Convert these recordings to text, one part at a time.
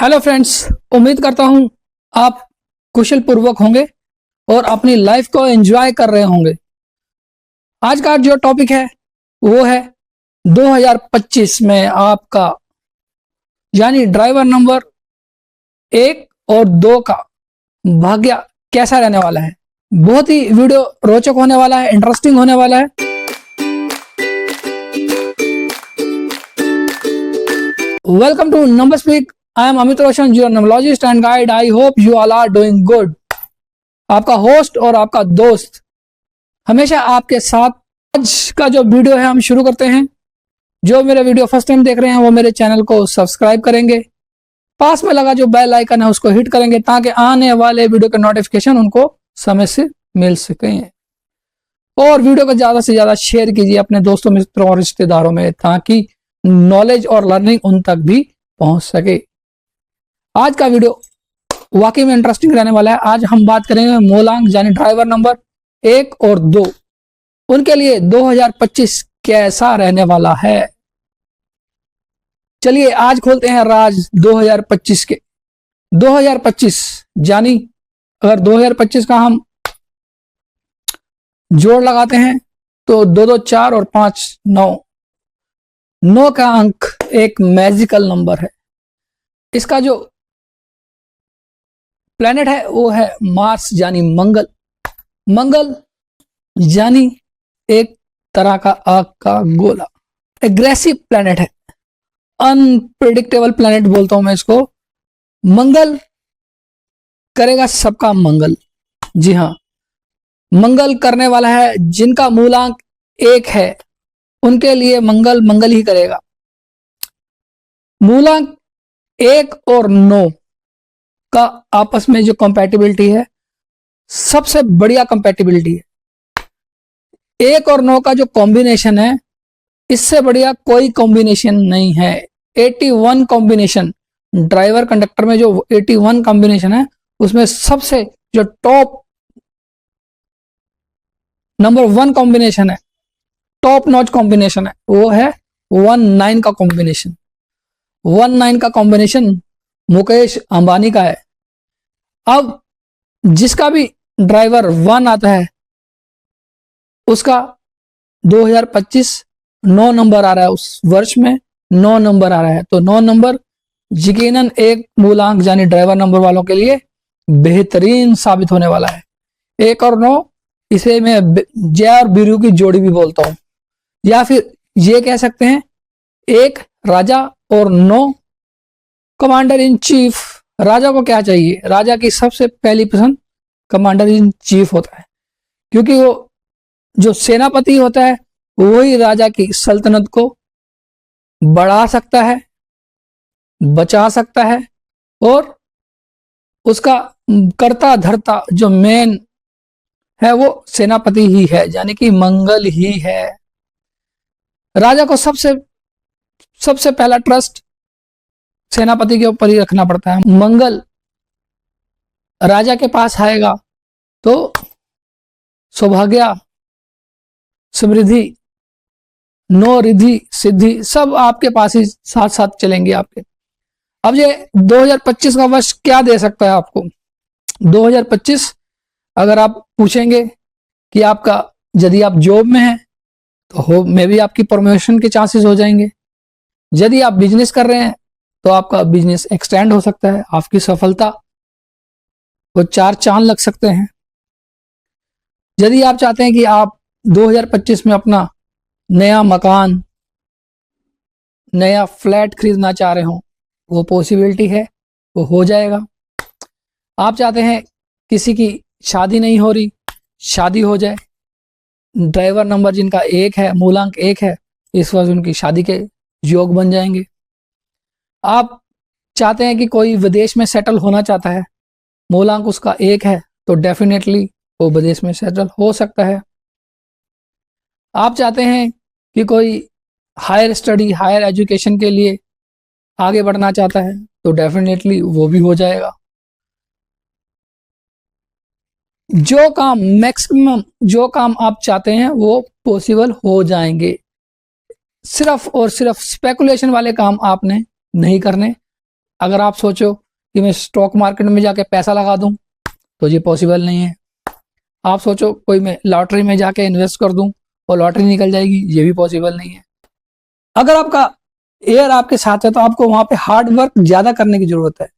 Hello friends, उम्मीद करता हूं आप कुशल पूर्वक होंगे और अपनी लाइफ को एंजॉय कर रहे होंगे। आज का जो टॉपिक है वो है 2025 में आपका यानी ड्राइवर नंबर 1 और 2 का भाग्य कैसा रहने वाला है। बहुत ही वीडियो रोचक होने वाला है, इंटरेस्टिंग होने वाला है। Welcome to number speak. I am Amit Roshan, your numerologist and guide. I hope you all are doing good. आपका होस्ट और आपका दोस्त हमेशा आपके साथ। आज का जो वीडियो है हम शुरू करते हैं। जो मेरे वीडियो फर्स्ट टाइम देख रहे हैं वो मेरे चैनल को सब्सक्राइब करेंगे, पास में लगा जो बेल आइकन है उसको हिट करेंगे ताकि आने वाले वीडियो के नोटिफिकेशन उनको समय से मिल सके। और वीडियो को ज्यादा से ज्यादा शेयर कीजिए अपने दोस्तों, मित्रों और रिश्तेदारों में ताकि नॉलेज और लर्निंग उन तक भी पहुंच सके। आज का वीडियो वाकई में इंटरेस्टिंग रहने वाला है। आज हम बात करेंगे मूलांक यानी ड्राइवर नंबर 1 और 2 उनके लिए 2025 कैसा रहने वाला है। चलिए आज खोलते हैं राज 2025 के। 2025 यानी अगर 2025 का हम जोड़ लगाते हैं तो 2 2 4 और 5 9। 9 का अंक एक मैजिकल नंबर है। इसका जो प्लैनेट है वो है मार्स यानी मंगल। मंगल यानी एक तरह का आग का गोला, एग्रेसिव प्लैनेट है, अनप्रेडिक्टेबल प्लैनेट बोलता हूं मैं इसको। मंगल करेगा सबका मंगल। जी हाँ, मंगल करने वाला है। जिनका मूलांक 1 है उनके लिए मंगल मंगल ही करेगा। मूलांक 1 और 9 का आपस में जो कंपैटिबिलिटी है सबसे बढ़िया कंपैटिबिलिटी है। 1 और 9 का जो कॉम्बिनेशन है इससे बढ़िया कोई कॉम्बिनेशन नहीं है। 81 कॉम्बिनेशन ड्राइवर कंडक्टर में जो 81 कॉम्बिनेशन है उसमें सबसे जो टॉप नंबर 1 कॉम्बिनेशन है, टॉप नॉच कॉम्बिनेशन है, वो है 19 का कॉम्बिनेशन। 19 का कॉम्बिनेशन मुकेश अंबानी का है। अब जिसका भी ड्राइवर 1 आता है उसका 2025 9 नंबर आ रहा है। उस वर्ष में 9 नंबर आ रहा है तो 9 नंबर यकीनन एक मूलांक यानी ड्राइवर नंबर वालों के लिए बेहतरीन साबित होने वाला है। 1 और 9 इसे मैं जय और बीरू की जोड़ी भी बोलता हूं, या फिर ये कह सकते हैं 1 राजा और 9 कमांडर इन चीफ। राजा को क्या चाहिए? राजा की सबसे पहली पसंद कमांडर इन चीफ होता है, क्योंकि वो जो सेनापति होता है वही राजा की सल्तनत को बढ़ा सकता है, बचा सकता है और उसका कर्ता धर्ता जो मेन है वो सेनापति ही है, यानी कि मंगल ही है। राजा को सबसे पहला ट्रस्ट सेनापति के ऊपर ही रखना पड़ता है। मंगल राजा के पास आएगा तो सौभाग्य, समृद्धि, नो रिद्धि सिद्धि सब आपके पास ही साथ साथ चलेंगे आपके। अब ये 2025 का वर्ष क्या दे सकता है आपको? 2025 अगर आप पूछेंगे कि आपका यदि आप जॉब में हैं तो हो में भी आपकी प्रमोशन के चांसेस हो जाएंगे। यदि आप बिजनेस कर रहे हैं तो आपका बिजनेस एक्सटेंड हो सकता है, आपकी सफलता को 4 चांद लग सकते हैं। यदि आप चाहते हैं कि आप 2025 में अपना नया मकान, नया फ्लैट खरीदना चाह रहे हो, वो पॉसिबिलिटी है, वो हो जाएगा। आप चाहते हैं किसी की शादी नहीं हो रही, शादी हो जाए, ड्राइवर नंबर जिनका 1 है, मूलांक 1 है, इस वर्ष उनकी शादी के योग बन जाएंगे। आप चाहते हैं कि कोई विदेश में सेटल होना चाहता है, मूलांक उसका 1 है, तो डेफिनेटली वो विदेश में सेटल हो सकता है। आप चाहते हैं कि कोई हायर स्टडी, हायर एजुकेशन के लिए आगे बढ़ना चाहता है तो डेफिनेटली वो भी हो जाएगा। जो काम मैक्सिमम जो काम आप चाहते हैं वो पॉसिबल हो जाएंगे। सिर्फ और सिर्फ स्पेकुलेशन वाले काम आपने नहीं करने, अगर आप सोचो कि मैं स्टॉक मार्केट में जाके पैसा लगा दूं तो ये पॉसिबल नहीं है। आप सोचो कोई मैं लॉटरी में जाके इन्वेस्ट कर दूं और लॉटरी निकल जाएगी, ये भी पॉसिबल नहीं है। अगर आपका एयर आपके साथ है तो आपको वहां पे हार्ड वर्क ज्यादा करने की जरूरत है।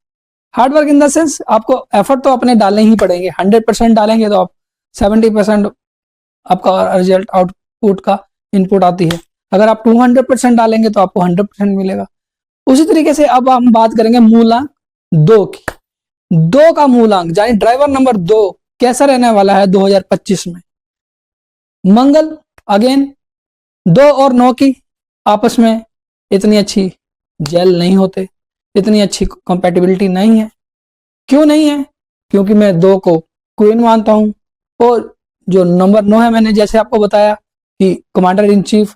Hard work in the sense आपको एफर्ट तो अपने डालने ही पड़ेंगे। 100% डालेंगे तो आप 70% आपका रिजल्ट आउटपुट का इनपुट आती है। अगर आप 200% डालेंगे तो आपको 100% मिलेगा। उसी तरीके से अब हम बात करेंगे मूलांक 2 की। 2 का मूलांक यानी ड्राइवर नंबर 2 कैसा रहने वाला है 2025 में। मंगल अगेन 2 और 9 की आपस में इतनी अच्छी जेल नहीं होते, इतनी अच्छी कंपैटिबिलिटी नहीं है। क्यों नहीं है? क्योंकि मैं 2 को क्वीन मानता हूं और जो नंबर 9 है मैंने जैसे आपको बताया कि कमांडर इन चीफ।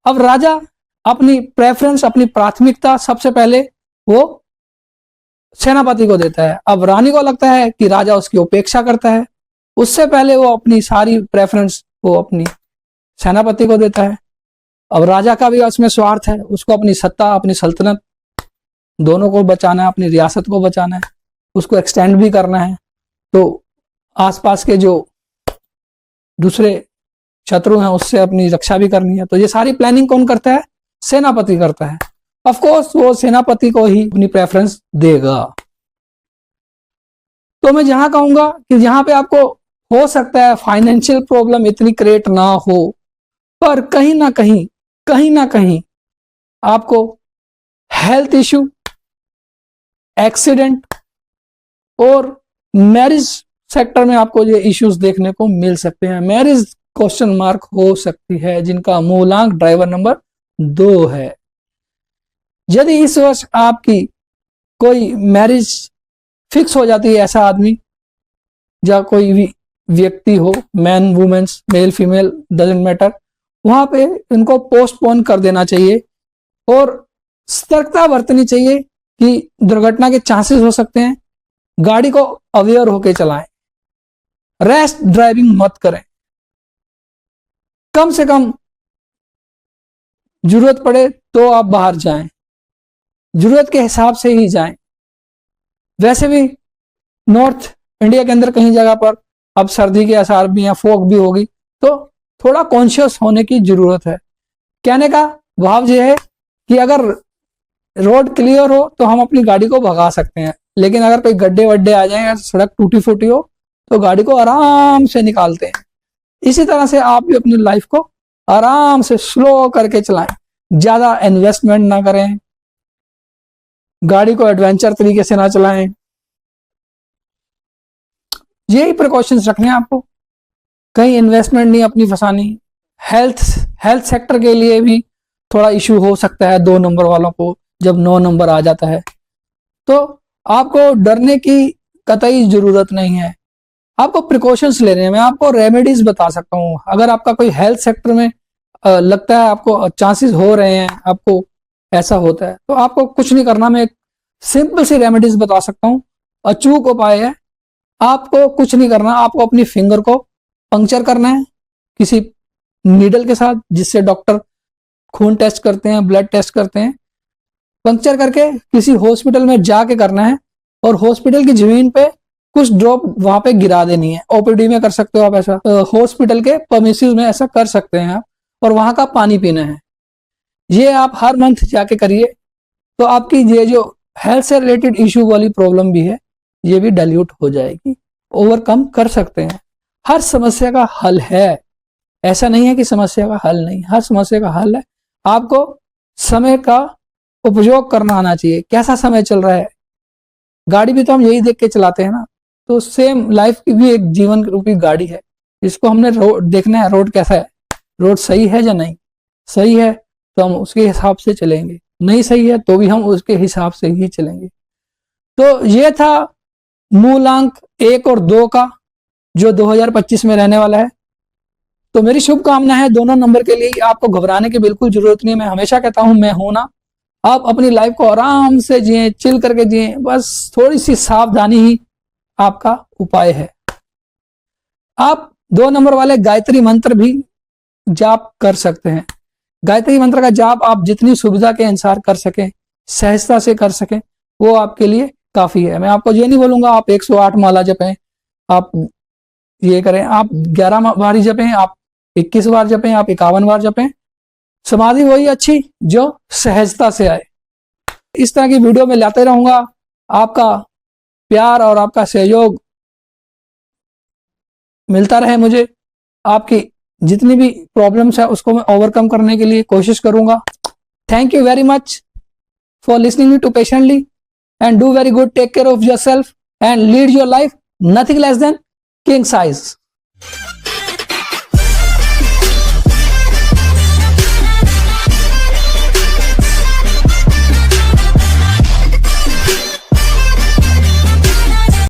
अब राजा अपनी प्रेफरेंस, अपनी प्राथमिकता सबसे पहले वो सेनापति को देता है। अब रानी को लगता है कि राजा उसकी उपेक्षा करता है, उससे पहले वो अपनी सारी प्रेफरेंस वो अपनी सेनापति को देता है। अब राजा का भी उसमें स्वार्थ है, उसको अपनी सत्ता, अपनी सल्तनत दोनों को बचाना है, अपनी रियासत को बचाना है, उसको एक्सटेंड भी करना है। तो आसपास के जो दूसरे शत्रु हैं उससे अपनी रक्षा भी करनी है। तो ये सारी प्लानिंग कौन करता है? सेनापति करता है। ऑफ कोर्स वो सेनापति को ही अपनी प्रेफरेंस देगा। तो मैं जहां कहूंगा कि जहां पे आपको हो सकता है फाइनेंशियल प्रॉब्लम इतनी क्रिएट ना हो, पर कहीं ना कहीं आपको हेल्थ इश्यू, एक्सीडेंट और मैरिज सेक्टर में आपको ये इश्यूज देखने को मिल सकते हैं। मैरिज क्वेश्चन मार्क हो सकती है जिनका मूलांक ड्राइवर नंबर 2 है। यदि इस वर्ष आपकी कोई मैरिज फिक्स हो जाती है, ऐसा आदमी या कोई भी व्यक्ति हो, man womens, male female doesn't matter, वहां पे इनको पोस्टपोन कर देना चाहिए और सतर्कता बरतनी चाहिए कि दुर्घटना के चांसेस हो सकते हैं। गाड़ी को अवेयर होकर चलाएं, रैश ड्राइविंग मत करें, कम से कम जरूरत पड़े तो आप बाहर जाएं, जरूरत के हिसाब से ही जाएं। वैसे भी नॉर्थ इंडिया के अंदर कहीं जगह पर अब सर्दी के आसार भी या फॉग भी होगी, तो थोड़ा कॉन्शियस होने की जरूरत है। कहने का भाव यह है कि अगर रोड क्लियर हो तो हम अपनी गाड़ी को भगा सकते हैं, लेकिन अगर कोई गड्ढे वड्ढे आ जाए या सड़क टूटी फूटी हो तो गाड़ी को आराम से निकालते हैं। इसी तरह से आप भी अपनी लाइफ को आराम से स्लो करके चलाएं, ज्यादा इन्वेस्टमेंट ना करें, गाड़ी को एडवेंचर तरीके से ना चलाएं। यही प्रिकॉशंस रखने हैं आपको, कहीं इन्वेस्टमेंट नहीं अपनी फंसानी। हेल्थ सेक्टर के लिए भी थोड़ा इशू हो सकता है 2 नंबर वालों को जब 9 नंबर आ जाता है। तो आपको डरने की कतई जरूरत नहीं है, आपको प्रिकॉशंस लेने हैं। मैं आपको रेमेडीज बता सकता हूँ। अगर आपका कोई हेल्थ सेक्टर में लगता है आपको चांसेस हो रहे हैं, आपको ऐसा होता है, तो आपको कुछ नहीं करना। मैं एक सिंपल सी रेमेडीज बता सकता हूँ, अचूक उपाय है। आपको कुछ नहीं करना, आपको अपनी फिंगर को पंक्चर करना है किसी नीडल के साथ, जिससे डॉक्टर खून टेस्ट करते हैं, ब्लड टेस्ट करते हैं। पंक्चर करके किसी हॉस्पिटल में जाके करना है और हॉस्पिटल की जमीन पे कुछ ड्रॉप वहां पे गिरा देनी है। ओपीडी में कर सकते हो आप ऐसा, हॉस्पिटल के परमिसिस में ऐसा कर सकते हैं आप, और वहां का पानी पीना है। ये आप हर मंथ जाके करिए, तो आपकी ये जो हेल्थ से रिलेटेड इश्यू वाली प्रॉब्लम भी है ये भी डाइल्यूट हो जाएगी, ओवरकम कर सकते हैं। हर समस्या का हल है, ऐसा नहीं है कि समस्या का हल नहीं, हर समस्या का हल है। आपको समय का उपयोग करना आना चाहिए। कैसा समय चल रहा है, गाड़ी भी तो हम यही देख के चलाते हैं ना, तो सेम लाइफ की भी एक जीवन रूपी गाड़ी है, इसको हमने रोड देखना है, रोड कैसा है, रोड सही है या नहीं। सही है तो हम उसके हिसाब से चलेंगे, नहीं सही है तो भी हम उसके हिसाब से ही चलेंगे। तो ये था मूलांक 1 और 2 का जो 2025 में रहने वाला है। तो मेरी शुभकामना है दोनों नंबर के लिए। आपको घबराने की बिल्कुल जरूरत नहीं है। मैं हमेशा कहता हूं मैं हूं ना। आप अपनी लाइफ को आराम से जिए, चिल करके जिए, बस थोड़ी सी सावधानी ही आपका उपाय है। आप 2 नंबर वाले गायत्री मंत्र भी जाप कर सकते हैं। गायत्री मंत्र का जाप आप जितनी सुविधा के अनुसार कर सकें, सहजता से कर सकें, वो आपके लिए काफी है। मैं आपको ये नहीं बोलूंगा आप 108 माला जपें, आप ये करें, आप 11 बार ही जपें, आप 21 बार जपें, आप 51 बार जपें। समाधि वही अच्छी जो सहजता से आए। इस तरह की वीडियो में लाते रहूंगा। आपका प्यार और आपका सहयोग मिलता रहे मुझे। आपकी जितनी भी प्रॉब्लम्स है उसको मैं ओवरकम करने के लिए कोशिश करूंगा। Thank you very much for listening me to patiently and do very good. Take care of yourself and lead your life nothing less than king size.